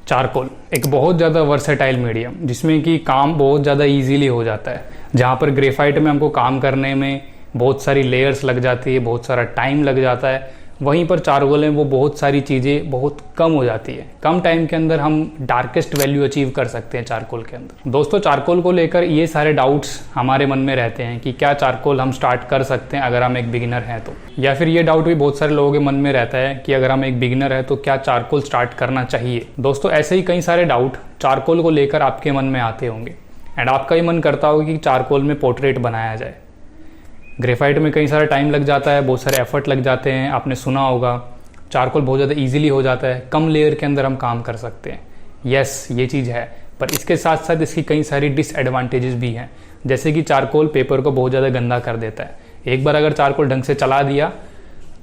Charcoal एक बहुत ज़्यादा वर्सेटाइल मीडियम जिसमें कि काम बहुत ज़्यादा इजीली हो जाता है। जहाँ पर ग्रेफाइट में हमको काम करने में बहुत सारी लेयर्स लग जाती है, बहुत सारा टाइम लग जाता है, वहीं पर चारकोल में वो बहुत सारी चीज़ें बहुत कम हो जाती है। कम टाइम के अंदर हम डार्केस्ट वैल्यू अचीव कर सकते हैं चारकोल के अंदर। दोस्तों, चारकोल को लेकर ये सारे डाउट्स हमारे मन में रहते हैं कि क्या चारकोल हम स्टार्ट कर सकते हैं अगर हम एक बिगिनर हैं तो, या फिर ये डाउट भी बहुत सारे लोगों के मन में रहता है कि अगर हम एक बिगिनर है तो क्या चारकोल स्टार्ट करना चाहिए। दोस्तों, ऐसे ही कई सारे डाउट चारकोल को लेकर आपके मन में आते होंगे एंड आपका ही मन करता होगा कि चारकोल में पोर्ट्रेट बनाया जाए। ग्रेफाइट में कई सारा टाइम लग जाता है, बहुत सारे एफर्ट लग जाते हैं। आपने सुना होगा चारकोल बहुत ज़्यादा इजीली हो जाता है, कम लेयर के अंदर हम काम कर सकते हैं। यस, ये चीज़ है, पर इसके साथ साथ इसकी कई सारी डिसएडवांटेजेस भी हैं। जैसे कि चारकोल पेपर को बहुत ज़्यादा गंदा कर देता है। एक बार अगर चारकोल ढंग से चला दिया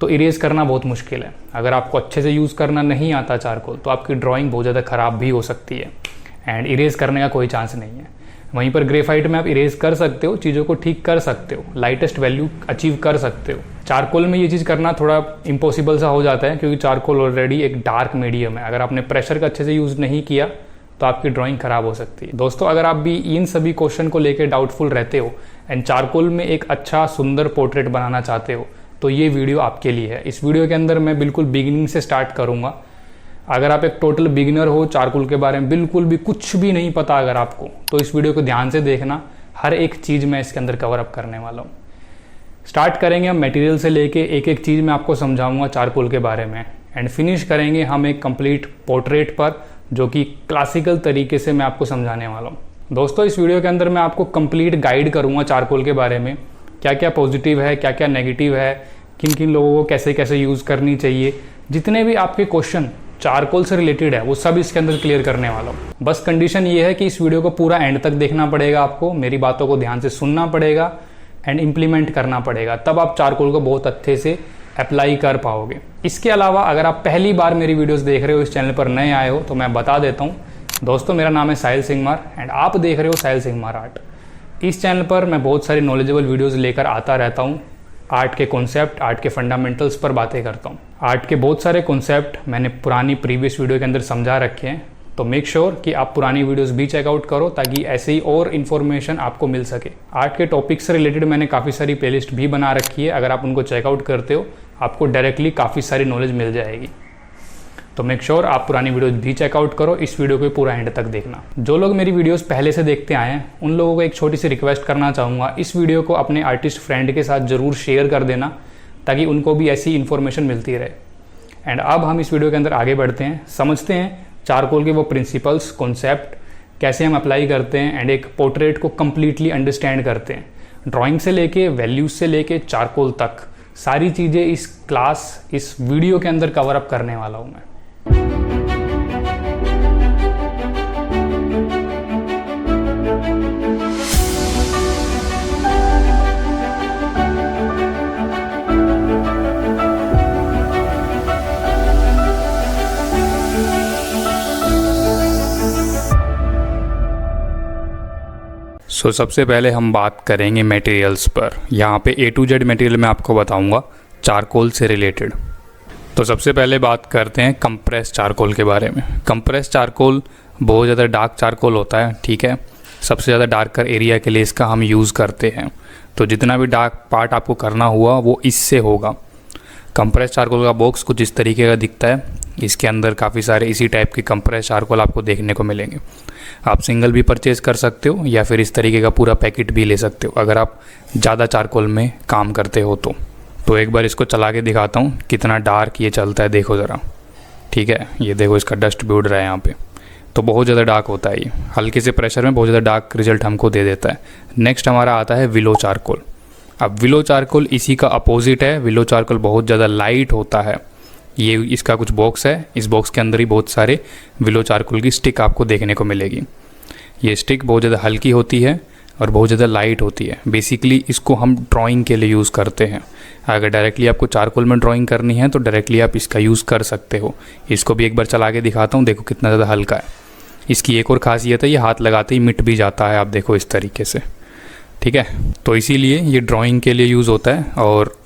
तो इरेज करना बहुत मुश्किल है। अगर आपको अच्छे से यूज़ करना नहीं आता चारकोल तो आपकी ड्राइंग बहुत ज़्यादा ख़राब भी हो सकती है एंड इरेज करने का कोई चांस नहीं है। वहीं पर ग्रेफाइट में आप इरेज कर सकते हो, चीज़ों को ठीक कर सकते हो, लाइटेस्ट वैल्यू अचीव कर सकते हो। चारकोल में ये चीज़ करना थोड़ा इम्पॉसिबल सा हो जाता है क्योंकि चारकोल ऑलरेडी एक डार्क मीडियम है। अगर आपने प्रेशर का अच्छे से यूज़ नहीं किया तो आपकी ड्राइंग खराब हो सकती है। दोस्तों, अगर आप भी इन सभी क्वेश्चन को लेकर डाउटफुल रहते हो एंड चारकोल में एक अच्छा सुंदर पोर्ट्रेट बनाना चाहते हो तो ये वीडियो आपके लिए है। इस वीडियो के अंदर मैं बिल्कुल बिगिनिंग से स्टार्ट करूँगा। अगर आप एक टोटल बिगिनर हो, चारकोल के बारे में बिल्कुल भी कुछ भी नहीं पता अगर आपको, तो इस वीडियो को ध्यान से देखना। हर एक चीज़ मैं इसके अंदर कवर अप करने वाला हूँ। स्टार्ट करेंगे हम मटेरियल से लेके एक एक चीज़ मैं आपको समझाऊंगा चारकोल के बारे में एंड फिनिश करेंगे हम एक कंप्लीट पोर्ट्रेट पर जो कि क्लासिकल तरीके से मैं आपको समझाने वाला हूँ। दोस्तों, इस वीडियो के अंदर मैं आपको कंप्लीट गाइड करूँगा चारकोल के बारे में, क्या क्या पॉजिटिव है, क्या क्या नेगेटिव है, किन किन लोगों को कैसे कैसे यूज़ करनी चाहिए। जितने भी आपके क्वेश्चन चारकोल से रिलेटेड है वो सब इसके अंदर क्लियर करने वाला हूँ। बस कंडीशन ये है कि इस वीडियो को पूरा एंड तक देखना पड़ेगा, आपको मेरी बातों को ध्यान से सुनना पड़ेगा एंड इम्प्लीमेंट करना पड़ेगा, तब आप चारकोल को बहुत अच्छे से अप्लाई कर पाओगे। इसके अलावा अगर आप पहली बार मेरी वीडियोस देख रहे हो, इस चैनल पर नए आए हो, तो मैं बता देता हूँ दोस्तों, मेरा नाम है साहिल सिंघमार एंड आप देख रहे हो साहिल सिंघमार आर्ट। इस चैनल पर मैं बहुत सारी नॉलेजेबल वीडियोज़ लेकर आता रहता हूँ। आर्ट के कॉन्सेप्ट, आर्ट के फंडामेंटल्स पर बातें करता हूँ। आर्ट के बहुत सारे कॉन्सेप्ट मैंने पुरानी प्रीवियस वीडियो के अंदर समझा रखे हैं, तो मेक श्योर कि आप पुरानी वीडियोस भी चेकआउट करो ताकि ऐसे ही और इन्फॉर्मेशन आपको मिल सके। आर्ट के टॉपिक से रिलेटेड मैंने काफ़ी सारी प्लेलिस्ट भी बना रखी है, अगर आप उनको चेकआउट करते हो आपको डायरेक्टली काफ़ी सारी नॉलेज मिल जाएगी। तो मेक श्योर आप पुरानी वीडियोस भी चेकआउट करो, इस वीडियो को पूरा एंड तक देखना। जो लोग मेरी वीडियोस पहले से देखते आए हैं उन लोगों को एक छोटी सी रिक्वेस्ट करना चाहूँगा, इस वीडियो को अपने आर्टिस्ट फ्रेंड के साथ ज़रूर शेयर कर देना ताकि उनको भी ऐसी इन्फॉर्मेशन मिलती रहे। एंड अब हम इस वीडियो के अंदर आगे बढ़ते हैं, समझते हैं चारकोल के वो प्रिंसिपल्स, कॉन्सेप्ट कैसे हम अप्लाई करते हैं एंड एक पोर्ट्रेट को कम्प्लीटली अंडरस्टैंड करते हैं। ड्राइंग से लेके, वैल्यूज से लेके चारकोल तक सारी चीज़ें इस वीडियो के अंदर कवर अप करने वाला हूँ मैं। सबसे पहले हम बात करेंगे मटेरियल्स पर। यहाँ पे A to Z मटेरियल मैं आपको बताऊँगा चारकोल से रिलेटेड। तो सबसे पहले बात करते हैं कंप्रेस चारकोल के बारे में। कंप्रेस चारकोल बहुत ज़्यादा डार्क चारकोल होता है, ठीक है। सबसे ज़्यादा डार्कर एरिया के लिए इसका हम यूज़ करते हैं, तो जितना भी डार्क पार्ट आपको करना हुआ वो इससे होगा। कंप्रेस चारकोल का बॉक्स कुछ इस तरीके का दिखता है, इसके अंदर काफ़ी सारे इसी टाइप के कंप्रेस चारकोल आपको देखने को मिलेंगे। आप सिंगल भी परचेज़ कर सकते हो या फिर इस तरीके का पूरा पैकेट भी ले सकते हो अगर आप ज़्यादा चारकोल में काम करते हो तो एक बार इसको चला के दिखाता हूँ कितना डार्क ये चलता है, देखो ज़रा, ठीक है। ये देखो इसका डस्ट भी उड़ रहा है यहाँ पे, तो बहुत ज़्यादा डार्क होता है ये, हल्के से प्रेशर में बहुत ज़्यादा डार्क रिजल्ट हमको दे देता है। नेक्स्ट हमारा आता है विलो चारकोल। अब विलो चारकोल इसी का अपोजिट है। विलो चारकोल बहुत ज़्यादा लाइट होता है। ये इसका कुछ बॉक्स है, इस बॉक्स के अंदर ही बहुत सारे विलो चारकोल की स्टिक आपको देखने को मिलेगी। ये स्टिक बहुत ज़्यादा हल्की होती है और बहुत ज़्यादा लाइट होती है। बेसिकली इसको हम ड्राइंग के लिए यूज़ करते हैं। अगर डायरेक्टली आपको चारकोल में ड्राइंग करनी है तो डायरेक्टली आप इसका यूज़ कर सकते हो। इसको भी एक बार चला के दिखाता हूँ, देखो कितना ज़्यादा हल्का है। इसकी एक और ख़ासियत है, ये हाथ लगाते ही मिट भी जाता है, आप देखो इस तरीके से, ठीक है। तो इसीलिए ये ड्राइंग के लिए यूज़ होता है और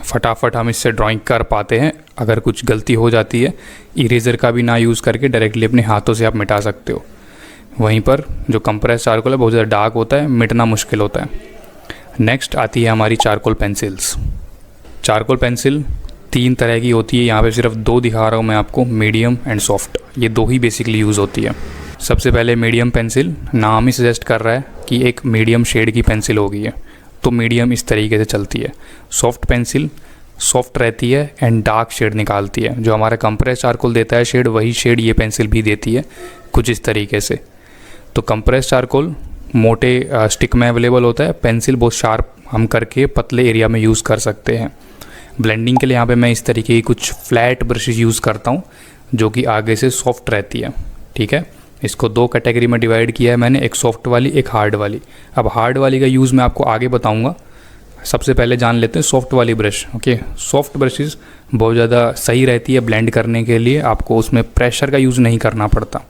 फटाफट हम इससे ड्राइंग कर पाते हैं अगर कुछ गलती हो जाती है, इरेज़र का भी ना यूज़ करके डायरेक्टली अपने हाथों से आप मिटा सकते हो। वहीं पर जो कंप्रेस चारकोल है बहुत ज़्यादा डार्क होता है, मिटना मुश्किल होता है। नेक्स्ट आती है हमारी चारकोल पेंसिल्स। चारकोल पेंसिल 3 तरह की होती है, यहाँ पे सिर्फ 2 दिखा रहा हूँ मैं आपको, मीडियम एंड सॉफ्ट। ये 2 ही बेसिकली यूज़ होती है। सबसे पहले मीडियम पेंसिल, नाम ही सजेस्ट कर रहा है कि एक मीडियम शेड की पेंसिल होगी है, तो मीडियम इस तरीके से चलती है। सॉफ्ट पेंसिल सॉफ्ट रहती है एंड डार्क शेड निकालती है। जो हमारा कंप्रेस चारकोल देता है शेड, वही शेड ये पेंसिल भी देती है कुछ इस तरीके से। तो कंप्रेस चारकोल मोटे स्टिक में अवेलेबल होता है, पेंसिल बहुत शार्प हम करके पतले एरिया में यूज़ कर सकते हैं। ब्लेंडिंग के लिए यहाँ पे मैं इस तरीके की कुछ फ्लैट ब्रशेस यूज़ करता हूँ जो कि आगे से सॉफ्ट रहती है। ठीक है, इसको 2 कैटेगरी में डिवाइड किया है मैंने, एक सॉफ्ट वाली, एक हार्ड वाली। अब हार्ड वाली का यूज़ मैं आपको आगे बताऊँगा। सबसे पहले जान लेते हैं सॉफ्ट वाली ब्रश। ओके, सॉफ्ट ब्रशेस बहुत ज़्यादा सही रहती है ब्लेंड करने के लिए, आपको उसमें प्रेशर का यूज़ नहीं करना पड़ता।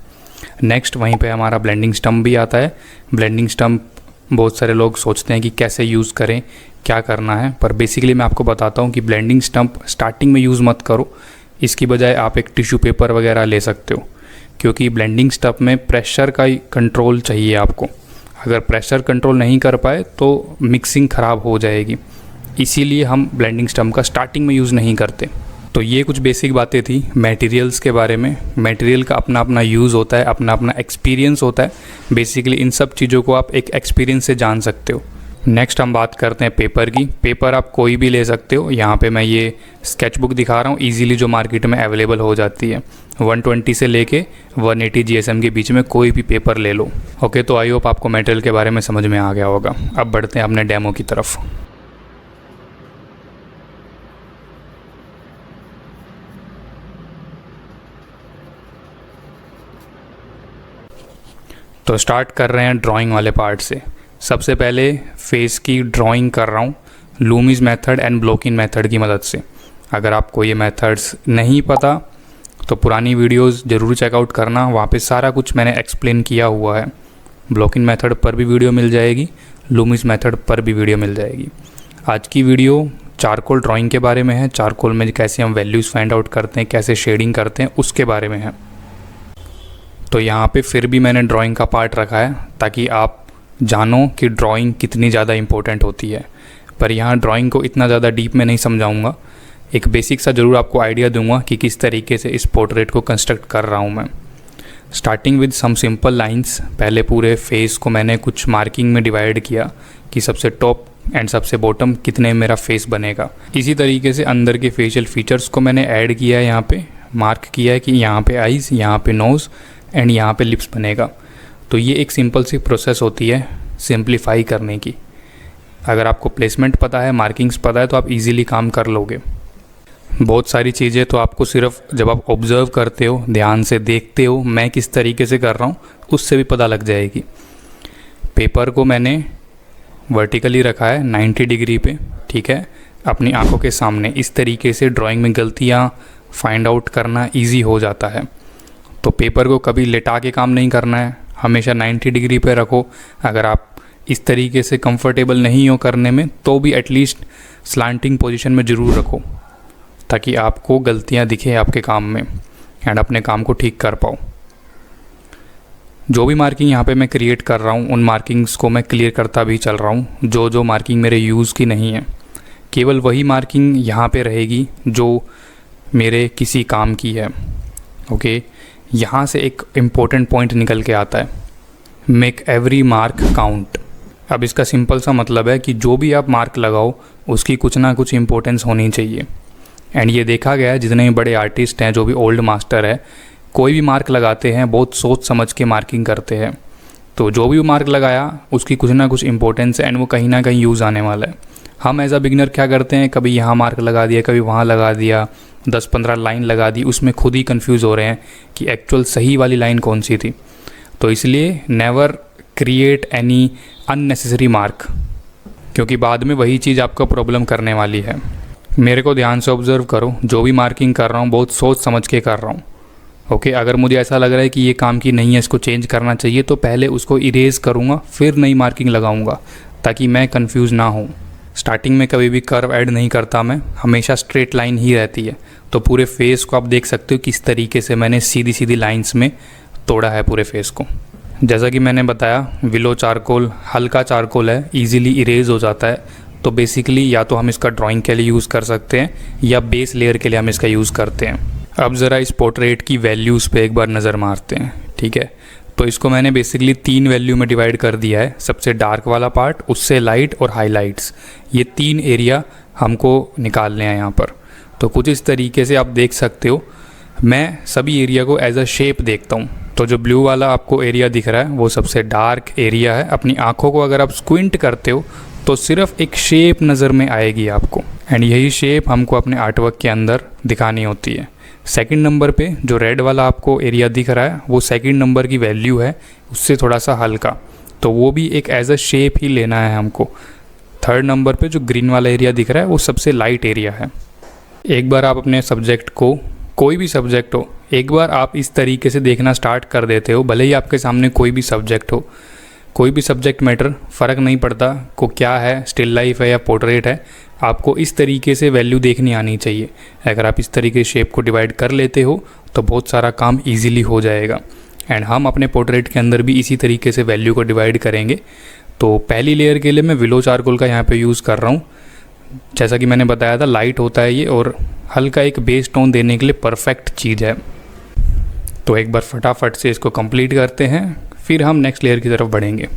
नेक्स्ट वहीं पे हमारा ब्लेंडिंग स्टम्प भी आता है। ब्लेंडिंग स्टम्प बहुत सारे लोग सोचते हैं कि कैसे यूज़ करें, क्या करना है, पर बेसिकली मैं आपको बताता हूँ कि ब्लेंडिंग स्टम्प स्टार्टिंग में यूज़ मत करो। इसकी बजाय आप एक टिश्यू पेपर वगैरह ले सकते हो, क्योंकि ब्लेंडिंग स्टम्प में प्रेशर का कंट्रोल चाहिए आपको। अगर प्रेशर कंट्रोल नहीं कर पाए तो मिक्सिंग ख़राब हो जाएगी, इसीलिए हम ब्लेंडिंग स्टम्प का स्टार्टिंग में यूज़ नहीं करते। तो ये कुछ बेसिक बातें थी मटेरियल्स के बारे में। मटेरियल का अपना अपना यूज़ होता है, अपना अपना एक्सपीरियंस होता है। बेसिकली इन सब चीज़ों को आप एक एक्सपीरियंस से जान सकते हो। नेक्स्ट हम बात करते हैं पेपर की। पेपर आप कोई भी ले सकते हो। यहाँ पे मैं ये स्केच बुक दिखा रहा हूँ ईजीली, जो मार्केट में अवेलेबल हो जाती है। 120 से लेके 180 GSM के बीच में कोई भी पेपर ले लो। ओके, तो आई होप आपको मटेरियल के बारे में समझ में आ गया होगा। अब बढ़ते हैं अपने डेमो की तरफ। तो स्टार्ट कर रहे हैं ड्राइंग वाले पार्ट से। सबसे पहले फेस की ड्राइंग कर रहा हूँ लूमीज मेथड एंड ब्लॉकिंग मेथड की मदद से। अगर आपको ये मेथड्स नहीं पता तो पुरानी वीडियोस ज़रूर चेकआउट करना, वहाँ पे सारा कुछ मैंने एक्सप्लेन किया हुआ है। ब्लॉकिंग मेथड पर भी वीडियो मिल जाएगी, लूमीज मेथड पर भी वीडियो मिल जाएगी। आज की वीडियो चारकोल ड्राइंग के बारे में है। चारकोल में कैसे हम वैल्यूज़ फाइंड आउट करते हैं, कैसे शेडिंग करते हैं, उसके बारे में है। तो यहाँ पे फिर भी मैंने ड्राइंग का पार्ट रखा है ताकि आप जानो कि ड्राइंग कितनी ज़्यादा इम्पोर्टेंट होती है। पर यहाँ ड्राइंग को इतना ज़्यादा डीप में नहीं समझाऊंगा, एक बेसिक सा ज़रूर आपको आइडिया दूंगा कि किस तरीके से इस पोर्ट्रेट को कंस्ट्रक्ट कर रहा हूँ मैं। Starting with some simple lines. पहले पूरे फेस को मैंने कुछ मार्किंग में डिवाइड किया कि सबसे टॉप एंड सबसे बॉटम कितने मेरा फेस बनेगा। इसी तरीके से अंदर के फेशियल फीचर्स को मैंने ऐड किया है, यहाँ पे मार्क किया है कि यहाँ पे आइज़, यहाँ पे नोज़ एंड यहाँ पे लिप्स बनेगा। तो ये एक सिंपल सी प्रोसेस होती है सिंप्लीफाई करने की। अगर आपको प्लेसमेंट पता है, मार्किंग्स पता है, तो आप इजीली काम कर लोगे। बहुत सारी चीज़ें तो आपको सिर्फ जब आप ऑब्ज़र्व करते हो, ध्यान से देखते हो मैं किस तरीके से कर रहा हूँ, उससे भी पता लग जाएगी। पेपर को मैंने वर्टिकली रखा है 90 डिग्री पे, ठीक है, अपनी आंखों के सामने। इस तरीके से ड्राइंग में गलतियाँ फाइंड आउट करना ईजी हो जाता है। तो पेपर को कभी लेटा के काम नहीं करना है, हमेशा 90 डिग्री पे रखो। अगर आप इस तरीके से कंफर्टेबल नहीं हो करने में तो भी एटलीस्ट स्लांटिंग पोजीशन में ज़रूर रखो, ताकि आपको गलतियां दिखे आपके काम में एंड अपने काम को ठीक कर पाओ। जो भी मार्किंग यहाँ पे मैं क्रिएट कर रहा हूँ, उन मार्किंग्स को मैं क्लियर करता भी चल रहा हूँ। जो मार्किंग मेरे यूज़ की नहीं है, केवल वही मार्किंग यहाँ पे रहेगी जो मेरे किसी काम की है। ओके, यहाँ से एक इम्पोर्टेंट पॉइंट निकल के आता है, मेक एवरी मार्क काउंट। अब इसका सिंपल सा मतलब है कि जो भी आप मार्क लगाओ उसकी कुछ ना कुछ इम्पोर्टेंस होनी चाहिए। एंड ये देखा गया है, जितने भी बड़े आर्टिस्ट हैं, जो भी ओल्ड मास्टर है, कोई भी मार्क लगाते हैं बहुत सोच समझ के मार्किंग करते हैं। तो जो भी मार्क लगाया उसकी कुछ ना कुछ इम्पोर्टेंस है एंड वो कहीं ना कहीं यूज़ आने वाला है। हम एज अ बिगनर क्या करते हैं, कभी यहाँ मार्क लगा दिया, कभी वहाँ लगा दिया, 10-15 लाइन लगा दी, उसमें खुद ही कंफ्यूज हो रहे हैं कि एक्चुअल सही वाली लाइन कौन सी थी। तो इसलिए never create any unnecessary mark, क्योंकि बाद में वही चीज़ आपको प्रॉब्लम करने वाली है। मेरे को ध्यान से ऑब्जर्व करो, जो भी मार्किंग कर रहा हूँ बहुत सोच समझ के कर रहा हूँ। ओके, अगर मुझे ऐसा लग रहा है कि ये काम की नहीं है, इसको चेंज करना चाहिए, तो पहले उसको इरेज करूँगा, फिर नई मार्किंग लगाऊँगा, ताकि मैं कंफ्यूज ना हूँ। स्टार्टिंग में कभी भी कर्व ऐड नहीं करता मैं, हमेशा स्ट्रेट लाइन ही रहती है। तो पूरे फेस को आप देख सकते हो किस तरीके से मैंने सीधी सीधी लाइंस में तोड़ा है पूरे फेस को। जैसा कि मैंने बताया, विलो चारकोल हल्का चारकोल है, इजीली इरेज हो जाता है। तो बेसिकली या तो हम इसका ड्राइंग के लिए यूज़ कर सकते हैं या बेस लेयर के लिए हम इसका यूज़ करते हैं। अब ज़रा इस पोर्ट्रेट की वैल्यूज़ पे एक बार नज़र मारते हैं, ठीक है। तो इसको मैंने बेसिकली 3 वैल्यू में डिवाइड कर दिया है। सबसे डार्क वाला पार्ट, उससे लाइट और हाईलाइट्स, ये 3 एरिया हमको निकालने हैं यहाँ पर। तो कुछ इस तरीके से आप देख सकते हो। मैं सभी एरिया को एज अ शेप देखता हूँ। तो जो ब्लू वाला आपको एरिया दिख रहा है वो सबसे डार्क एरिया है। अपनी आँखों को अगर आप स्क्विंट करते हो तो सिर्फ एक शेप नज़र में आएगी आपको, एंड यही शेप हमको अपने आर्टवर्क के अंदर दिखानी होती है। सेकंड नंबर पे जो रेड वाला आपको एरिया दिख रहा है वो सेकंड नंबर की वैल्यू है, उससे थोड़ा सा हल्का, तो वो भी एक एज अ शेप ही लेना है हमको। थर्ड नंबर पे जो ग्रीन वाला एरिया दिख रहा है वो सबसे लाइट एरिया है। एक बार आप अपने सब्जेक्ट को, कोई भी सब्जेक्ट हो, एक बार आप इस तरीके से देखना स्टार्ट कर देते हो, भले ही आपके सामने कोई भी सब्जेक्ट हो, कोई भी सब्जेक्ट मैटर, फ़र्क नहीं पड़ता को क्या है, स्टिल लाइफ है या पोर्ट्रेट है, आपको इस तरीके से वैल्यू देखनी आनी चाहिए। अगर आप इस तरीके से शेप को डिवाइड कर लेते हो तो बहुत सारा काम इजीली हो जाएगा। एंड हम अपने पोर्ट्रेट के अंदर भी इसी तरीके से वैल्यू को डिवाइड करेंगे। तो पहली लेयर के लिए मैं विलो चारकोल का यहाँ पे यूज़ कर रहा हूँ। जैसा कि मैंने बताया था, लाइट होता है ये और हल्का एक बेस टोन देने के लिए परफेक्ट चीज़ है। तो एक बार फटाफट से इसको कंप्लीट करते हैं, फिर हम नेक्स्ट लेयर की तरफ बढ़ेंगे।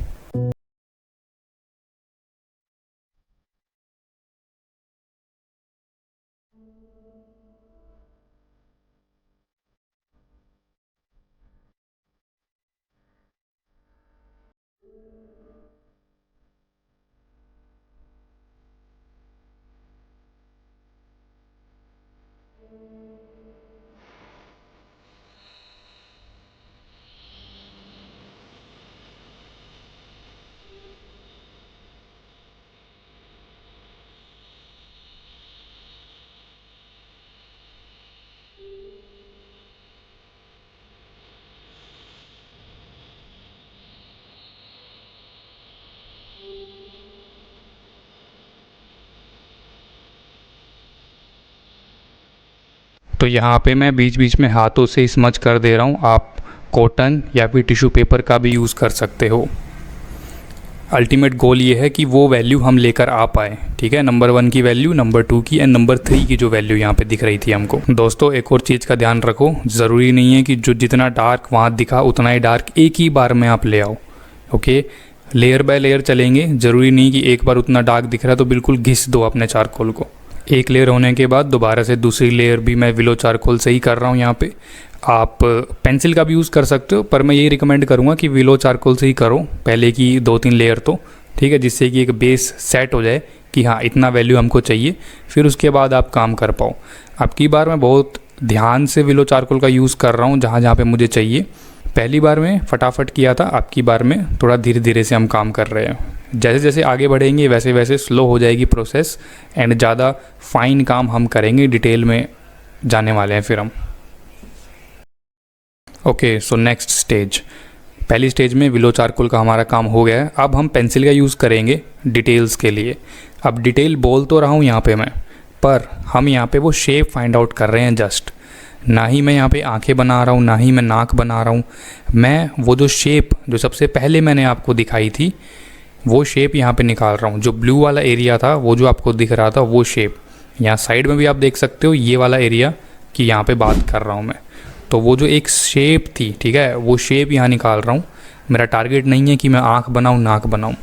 तो यहाँ पे मैं बीच बीच में हाथों से स्मच कर दे रहा हूँ। आप कॉटन या फिर टिश्यू पेपर का भी यूज़ कर सकते हो। अल्टीमेट गोल ये है कि वो वैल्यू हम लेकर आ पाए, ठीक है। नंबर 1 की वैल्यू, नंबर 2 की एंड नंबर 3 की जो वैल्यू यहाँ पे दिख रही थी हमको। दोस्तों एक और चीज़ का ध्यान रखो, ज़रूरी नहीं है कि जो जितना डार्क वहाँ दिखा उतना ही डार्क एक ही बार में आप ले आओ, ओके। लेयर बाय लेयर चलेंगे। ज़रूरी नहीं कि एक बार उतना डार्क दिख रहा है तो बिल्कुल घिस दो अपने चारकोल को। एक लेयर होने के बाद दोबारा से दूसरी लेयर भी मैं विलो चारकोल से ही कर रहा हूँ। यहाँ पे आप पेंसिल का भी यूज़ कर सकते हो, पर मैं यही रिकमेंड करूँगा कि विलो चारकोल से ही करो पहले की 2-3 लेयर तो, ठीक है, जिससे कि एक बेस सेट हो जाए कि हाँ इतना वैल्यू हमको चाहिए, फिर उसके बाद आप काम कर पाओ। अब की बार मैं बहुत ध्यान से विलो चारकोल का यूज़ कर रहा हूँ जहाँ जहाँ पे मुझे चाहिए। पहली बार में फटाफट किया था, अब की बार में थोड़ा धीरे धीरे से हम काम कर रहे हैं। जैसे जैसे आगे बढ़ेंगे वैसे वैसे स्लो हो जाएगी प्रोसेस एंड ज़्यादा फाइन काम हम करेंगे, डिटेल में जाने वाले हैं फिर हम। Okay, so next stage. पहली स्टेज में विलो चारकोल का हमारा काम हो गया है। अब हम पेंसिल का यूज़ करेंगे डिटेल्स के लिए। अब डिटेल बोल तो रहा हूँ यहाँ पे मैं, पर हम यहाँ पे वो शेप फाइंड आउट कर रहे हैं जस्ट। ना ही मैं यहाँ पे आंखें बना रहा हूँ, ना ही मैं नाक बना रहा हूँ। मैं वो जो शेप जो सबसे पहले मैंने आपको दिखाई थी वो शेप यहाँ पे निकाल रहा हूँ। जो ब्लू वाला एरिया था वो जो आपको दिख रहा था वो शेप, यहाँ साइड में भी आप देख सकते हो ये वाला एरिया कि यहाँ पे बात कर रहा हूँ मैं। तो वो जो एक शेप थी, ठीक है, वो शेप यहाँ निकाल रहा हूँ। मेरा टारगेट नहीं है कि मैं आँख बनाऊँ, नाक बनाऊँ।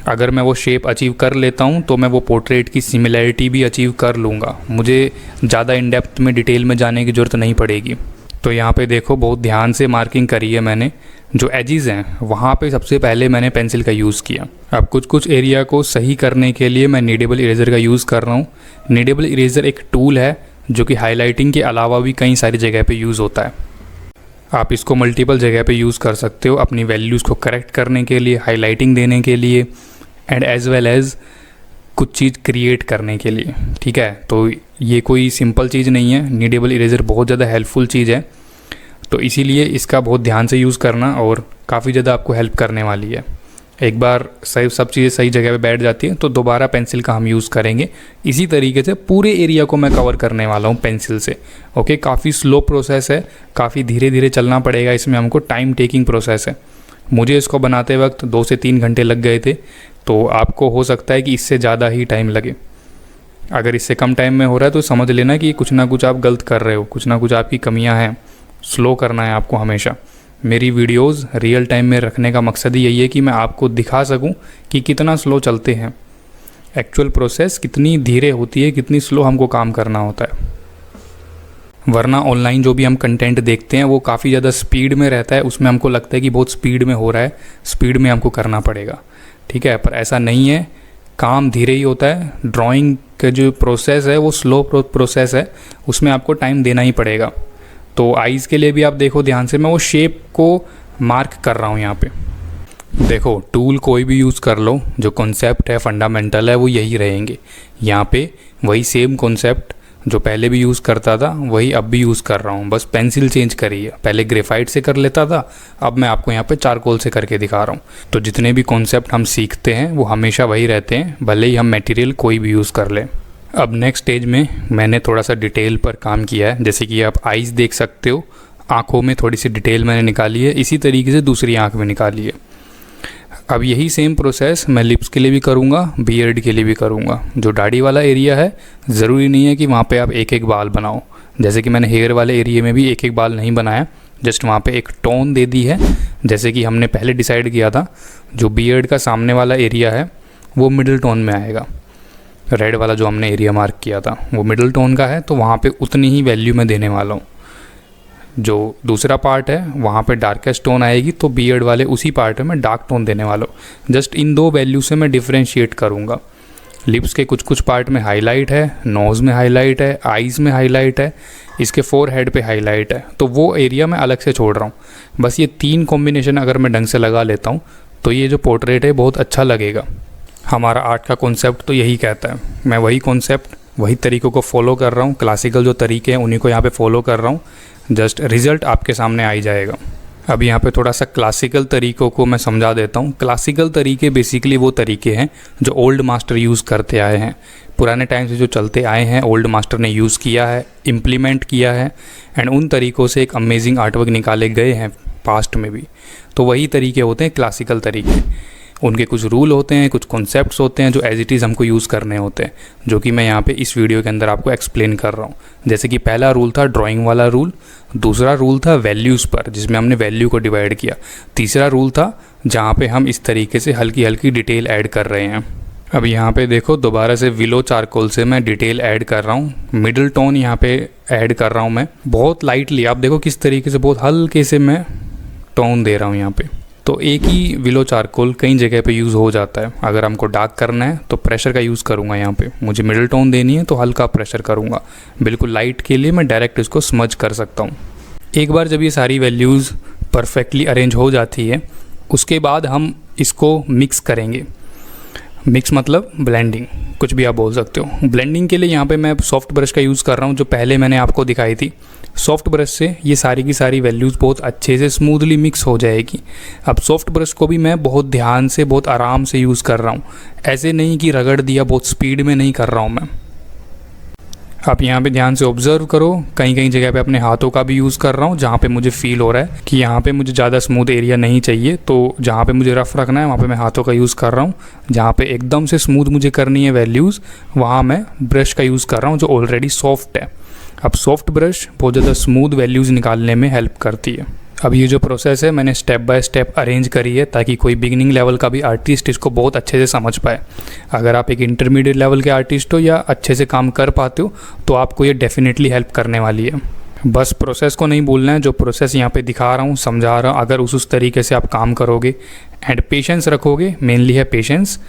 अगर मैं वो शेप अचीव कर लेता हूँ तो मैं वो पोर्ट्रेट की सिमिलैरिटी भी अचीव कर लूँगा। मुझे ज़्यादा इन डेप्थ में डिटेल में जाने की ज़रूरत नहीं पड़ेगी। तो यहाँ पे देखो बहुत ध्यान से मार्किंग करी है मैंने। जो एजेस हैं वहाँ पे सबसे पहले मैंने पेंसिल का यूज़ किया। अब कुछ एरिया को सही करने के लिए मैं नीडेबल इरेज़र का यूज़ कर रहा हूँ। नीडेबल इरेज़र एक टूल है जो कि हाईलाइटिंग के अलावा भी कई सारी जगह पे यूज़ होता है। आप इसको मल्टीपल जगह पे यूज़ कर सकते हो अपनी वैल्यूज़ को करेक्ट करने के लिए, हाईलाइटिंग देने के लिए एंड एज़ वेल एज़ कुछ चीज़ क्रिएट करने के लिए, ठीक है। तो ये कोई सिंपल चीज़ नहीं है। नीडेबल इरेज़र बहुत ज़्यादा हेल्पफुल चीज़ है, तो इसीलिए इसका बहुत ध्यान से यूज़ करना और काफ़ी ज़्यादा आपको हेल्प करने वाली है। एक बार सही सब चीज़ें सही जगह पे बैठ जाती हैं तो दोबारा पेंसिल का हम यूज़ करेंगे। इसी तरीके से पूरे एरिया को मैं कवर करने वाला हूँ पेंसिल से। ओके, काफ़ी स्लो प्रोसेस है, काफ़ी धीरे धीरे चलना पड़ेगा, इसमें हमको टाइम टेकिंग प्रोसेस है। मुझे इसको बनाते वक्त 2 से 3 घंटे लग गए थे, तो आपको हो सकता है कि इससे ज़्यादा ही टाइम लगे। अगर इससे कम टाइम में हो रहा है तो समझ लेना कि कुछ ना कुछ आप गलत कर रहे हो, कुछ ना कुछ आपकी कमियां हैं। स्लो करना है आपको हमेशा। मेरी वीडियोस रियल टाइम में रखने का मकसद ही यही है कि मैं आपको दिखा सकूं कि कितना स्लो चलते हैं, एक्चुअल प्रोसेस कितनी धीरे होती है, कितनी स्लो हमको काम करना होता है। वरना ऑनलाइन जो भी हम कंटेंट देखते हैं वो काफ़ी ज़्यादा स्पीड में रहता है, उसमें हमको लगता है कि बहुत स्पीड में हो रहा है, स्पीड में हमको करना पड़ेगा, ठीक है, पर ऐसा नहीं है। काम धीरे ही होता है। ड्राइंग का जो प्रोसेस है वो स्लो प्रोसेस है, उसमें आपको टाइम देना ही पड़ेगा। तो आइज़ के लिए भी आप देखो ध्यान से, मैं वो शेप को मार्क कर रहा हूँ यहाँ पे। देखो, टूल कोई भी यूज़ कर लो, जो कॉन्सेप्ट है, फंडामेंटल है, वो यही रहेंगे। यहाँ पे वही सेम कॉन्सेप्ट जो पहले भी यूज़ करता था वही अब भी यूज़ कर रहा हूँ, बस पेंसिल चेंज करी है। पहले ग्रेफाइट से कर लेता था, अब मैं आपको यहाँ पे चारकोल से करके दिखा रहा हूँ। तो जितने भी कॉन्सेप्ट हम सीखते हैं वो हमेशा वही रहते हैं, भले ही हम मटेरियल कोई भी यूज़ कर लें। अब नेक्स्ट स्टेज में मैंने थोड़ा सा डिटेल पर काम किया है। जैसे कि आप आइज़ देख सकते हो, आँखों में थोड़ी सी डिटेल मैंने निकाली है, इसी तरीके से दूसरी आँख में निकाली है। अब यही सेम प्रोसेस मैं लिप्स के लिए भी करूँगा, बियर्ड के लिए भी करूँगा। जो दाढ़ी वाला एरिया है, ज़रूरी नहीं है कि वहाँ पे आप एक एक बाल बनाओ। जैसे कि मैंने हेयर वाले एरिया में भी एक एक बाल नहीं बनाया, जस्ट वहाँ पे एक टोन दे दी है। जैसे कि हमने पहले डिसाइड किया था, जो बियर्ड का सामने वाला एरिया है वो मिडिल टोन में आएगा। रेड वाला जो हमने एरिया मार्क किया था वो मिडिल टोन का है, तो वहाँ पे उतनी ही वैल्यू मैं देने वाला हूँ। जो दूसरा पार्ट है वहाँ पे डार्केस्ट टोन आएगी, तो बियर्ड वाले उसी पार्ट में मैं डार्क टोन देने वाला हूँ। जस्ट इन 2 वैल्यू से मैं डिफ्रेंशिएट करूँगा। लिप्स के कुछ कुछ पार्ट में हाईलाइट है, नोज़ में हाईलाइट है, आइज़ में हाईलाइट है, इसके फोरहेड पे हाईलाइट है, तो वो एरिया मैं अलग से छोड़ रहा हूँ। बस ये 3 कॉम्बिनेशन अगर मैं ढंग से लगा लेता हूँ तो ये जो पोर्ट्रेट है बहुत अच्छा लगेगा। हमारा आर्ट का कॉन्सेप्ट तो यही कहता है। मैं वही कॉन्सेप्ट, वही तरीक़ों को फॉलो कर रहा हूँ। क्लासिकल जो तरीके हैं उन्हीं को यहाँ पे फॉलो कर रहा हूँ। जस्ट रिज़ल्ट आपके सामने आ ही जाएगा। अब यहाँ पे थोड़ा सा क्लासिकल तरीक़ों को मैं समझा देता हूँ। क्लासिकल तरीके बेसिकली वो तरीके हैं जो ओल्ड मास्टर यूज़ करते आए हैं, पुराने टाइम से जो चलते आए हैं, ओल्ड मास्टर ने यूज़ किया है, इम्प्लीमेंट किया है, एंड उन तरीक़ों से एक अमेजिंग आर्टवर्क निकाले गए हैं पास्ट में भी। तो वही तरीके होते हैं क्लासिकल तरीके। उनके कुछ रूल होते हैं, कुछ कॉन्सेप्ट्स होते हैं जो एज इट इज़ हमको यूज़ करने होते हैं, जो कि मैं यहाँ पे इस वीडियो के अंदर आपको एक्सप्लेन कर रहा हूँ। जैसे कि पहला रूल था ड्राइंग वाला रूल, दूसरा रूल था वैल्यूज़ पर, जिसमें हमने वैल्यू को डिवाइड किया, तीसरा रूल था जहाँ पे हम इस तरीके से हल्की हल्की डिटेल ऐड कर रहे हैं। अब यहाँ पे देखो, दोबारा से विलो चारकोल से मैं डिटेल ऐड कर रहा हूँ। मिडिल टोन यहाँ पे ऐड कर रहा हूँ मैं बहुत लाइटली। आप देखो किस तरीके से बहुत हल्के से मैं टोन दे रहा हूँ यहाँ पे। तो एक ही विलो चारकोल कई जगह पे यूज़ हो जाता है। अगर हमको डार्क करना है तो प्रेशर का यूज़ करूँगा यहाँ पे। मुझे मिडिल टोन देनी है तो हल्का प्रेशर करूँगा। बिल्कुल लाइट के लिए मैं डायरेक्ट इसको स्मज कर सकता हूँ। एक बार जब ये सारी वैल्यूज़ परफेक्टली अरेंज हो जाती है, उसके बाद हम इसको मिक्स करेंगे। मिक्स मतलब ब्लेंडिंग, कुछ भी आप बोल सकते हो। ब्लेंडिंग के लिए यहाँ पे मैं सॉफ्ट ब्रश का यूज़ कर रहा हूँ, जो पहले मैंने आपको दिखाई थी। सॉफ्ट ब्रश से ये सारी की सारी वैल्यूज़ बहुत अच्छे से स्मूथली मिक्स हो जाएगी। अब सॉफ्ट ब्रश को भी मैं बहुत ध्यान से, बहुत आराम से यूज़ कर रहा हूँ, ऐसे नहीं कि रगड़ दिया, बहुत स्पीड में नहीं कर रहा हूँ मैं। आप यहाँ पे ध्यान से ऑब्जर्व करो, कहीं कहीं जगह पे अपने हाथों का भी यूज़ कर रहा हूँ, जहाँ पे मुझे फील हो रहा है कि यहाँ पे मुझे ज़्यादा स्मूथ एरिया नहीं चाहिए, तो जहाँ पे मुझे रफ़ रखना है वहाँ पे मैं हाथों का यूज़ कर रहा हूँ। जहाँ पे एकदम से स्मूथ मुझे करनी है वैल्यूज़, वहाँ मैं ब्रश का यूज़ कर रहा हूँ जो ऑलरेडी सॉफ्ट है। अब सॉफ्ट ब्रश बहुत ज़्यादा स्मूथ वैल्यूज़ निकालने में हेल्प करती है। अब ये जो प्रोसेस है मैंने स्टेप बाय स्टेप अरेंज करी है, ताकि कोई बिगिनिंग लेवल का भी आर्टिस्ट इसको बहुत अच्छे से समझ पाए। अगर आप एक इंटरमीडिएट लेवल के आर्टिस्ट हो या अच्छे से काम कर पाते हो तो आपको ये डेफिनेटली हेल्प करने वाली है। बस प्रोसेस को नहीं भूलना है, जो प्रोसेस यहाँ पे दिखा रहा हूँ, समझा रहा हूँ, अगर उस तरीके से आप काम करोगे एंड पेशेंस रखोगे, मेनली है पेशेंस,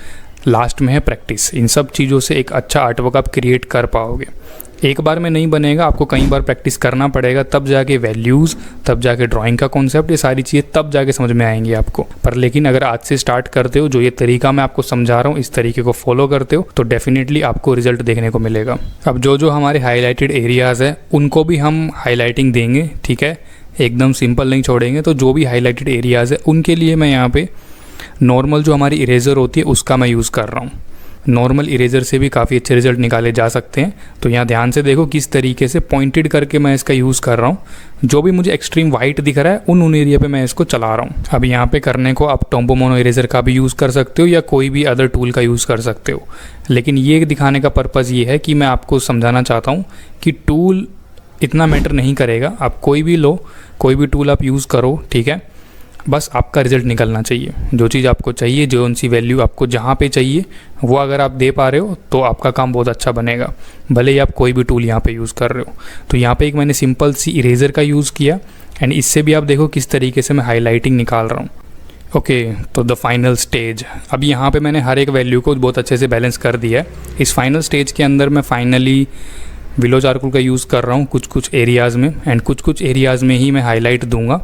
लास्ट में है प्रैक्टिस। इन सब चीज़ों से एक अच्छा आर्टवर्क आप क्रिएट कर पाओगे। एक बार में नहीं बनेगा, आपको कई बार प्रैक्टिस करना पड़ेगा, तब जाके वैल्यूज़, तब जाके ड्राइंग का कॉन्सेप्ट, ये सारी चीज़ें तब जाके समझ में आएंगी आपको। पर लेकिन अगर आज से स्टार्ट करते हो, जो ये तरीका मैं आपको समझा रहा हूँ, इस तरीके को फॉलो करते हो, तो डेफिनेटली आपको रिजल्ट देखने को मिलेगा। अब जो हमारे हाईलाइटेड एरियाज़ है उनको भी हम हाईलाइटिंग देंगे, ठीक है, एकदम सिंपल नहीं छोड़ेंगे। तो जो भी हाईलाइटेड एरियाज़ है उनके लिए मैं यहाँ पे नॉर्मल जो हमारी इरेज़र होती है उसका मैं यूज़ कर रहा हूँ। नॉर्मल इरेज़र से भी काफ़ी अच्छे रिज़ल्ट निकाले जा सकते हैं। तो यहाँ ध्यान से देखो किस तरीके से पॉइंटेड करके मैं इसका यूज़ कर रहा हूँ। जो भी मुझे एक्सट्रीम वाइट दिख रहा है उन एरिया पे मैं इसको चला रहा हूँ। अब यहाँ पे करने को आप टोम्बो मोनो इरेज़र का भी यूज़ कर सकते हो या कोई भी अदर टूल का यूज़ कर सकते हो, लेकिन ये दिखाने का पर्पज़ ये है कि मैं आपको समझाना चाहता हूँ कि टूल इतना मैटर नहीं करेगा। आप कोई भी लो, कोई भी टूल आप यूज़ करो, ठीक है, बस आपका रिज़ल्ट निकलना चाहिए। जो चीज़ आपको चाहिए, जो उनसी वैल्यू आपको जहाँ पे चाहिए वो अगर आप दे पा रहे हो तो आपका काम बहुत अच्छा बनेगा, भले ही आप कोई भी टूल यहाँ पे यूज़ कर रहे हो। तो यहाँ पे एक मैंने सिंपल सी इरेज़र का यूज़ किया एंड इससे भी आप देखो किस तरीके से मैं हाईलाइटिंग निकाल रहा हूँ। ओके, तो द फाइनल स्टेज। अब यहाँ पे मैंने हर एक वैल्यू को बहुत अच्छे से बैलेंस कर दिया है। इस फाइनल स्टेज के अंदर मैं फाइनली विलो चारकोल का यूज़ कर रहा हूँ कुछ एरियाज़ में, एंड कुछ एरियाज़ में ही मैं हाईलाइट दूंगा।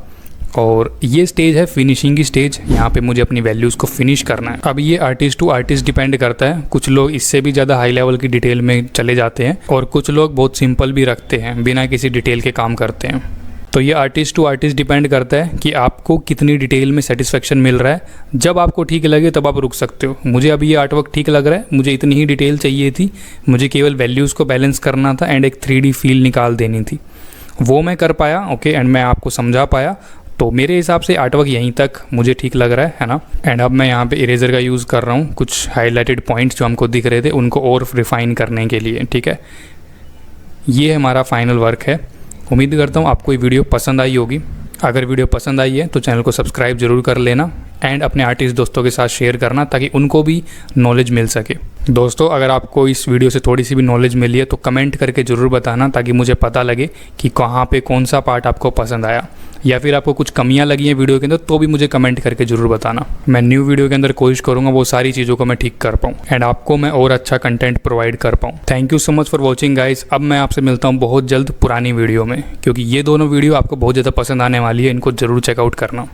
और ये स्टेज है फिनिशिंग की स्टेज। यहाँ पे मुझे अपनी वैल्यूज़ को फिनिश करना है। अब ये आर्टिस्ट टू आर्टिस्ट डिपेंड करता है। कुछ लोग इससे भी ज़्यादा हाई लेवल की डिटेल में चले जाते हैं और कुछ लोग बहुत सिंपल भी रखते हैं, बिना किसी डिटेल के काम करते हैं। तो ये आर्टिस्ट टू आर्टिस्ट डिपेंड करता है कि आपको कितनी डिटेल में सेटिस्फेक्शन मिल रहा है। जब आपको ठीक लगे तब आप रुक सकते हो। मुझे अभी ये आर्टवर्क ठीक लग रहा है, मुझे इतनी ही डिटेल चाहिए थी, मुझे केवल वैल्यूज़ को बैलेंस करना था एंड एक 3D फील निकाल देनी थी, वो मैं कर पाया। ओके, एंड मैं आपको समझा पाया। तो मेरे हिसाब से आर्टवर्क यहीं तक मुझे ठीक लग रहा है ना। एंड अब मैं यहाँ पे इरेज़र का यूज़ कर रहा हूँ कुछ हाईलाइटेड पॉइंट्स जो हमको दिख रहे थे उनको और रिफ़ाइन करने के लिए, ठीक है। ये हमारा फाइनल वर्क है। उम्मीद करता हूँ आपको ये वीडियो पसंद आई होगी। अगर वीडियो पसंद आई है तो चैनल को सब्सक्राइब ज़रूर कर लेना एंड अपने आर्टिस्ट दोस्तों के साथ शेयर करना ताकि उनको भी नॉलेज मिल सके। दोस्तों, अगर आपको इस वीडियो से थोड़ी सी भी नॉलेज मिली है तो कमेंट करके ज़रूर बताना ताकि मुझे पता लगे कि कहाँ पे कौन सा पार्ट आपको पसंद आया, या फिर आपको कुछ कमियां लगी हैं वीडियो के अंदर तो भी मुझे कमेंट करके ज़रूर बताना। मैं न्यू वीडियो के अंदर कोशिश करूँगा वो सारी चीज़ों को मैं ठीक कर पाऊँ एंड आपको मैं और अच्छा कंटेंट प्रोवाइड कर पाऊँ। Thank you so much for watching guys. अब मैं आपसे मिलता हूँ बहुत जल्द पुरानी वीडियो में, क्योंकि ये दोनों वीडियो आपको बहुत ज़्यादा पसंद आने वाली है। इनको ज़रूर चेकआउट करना।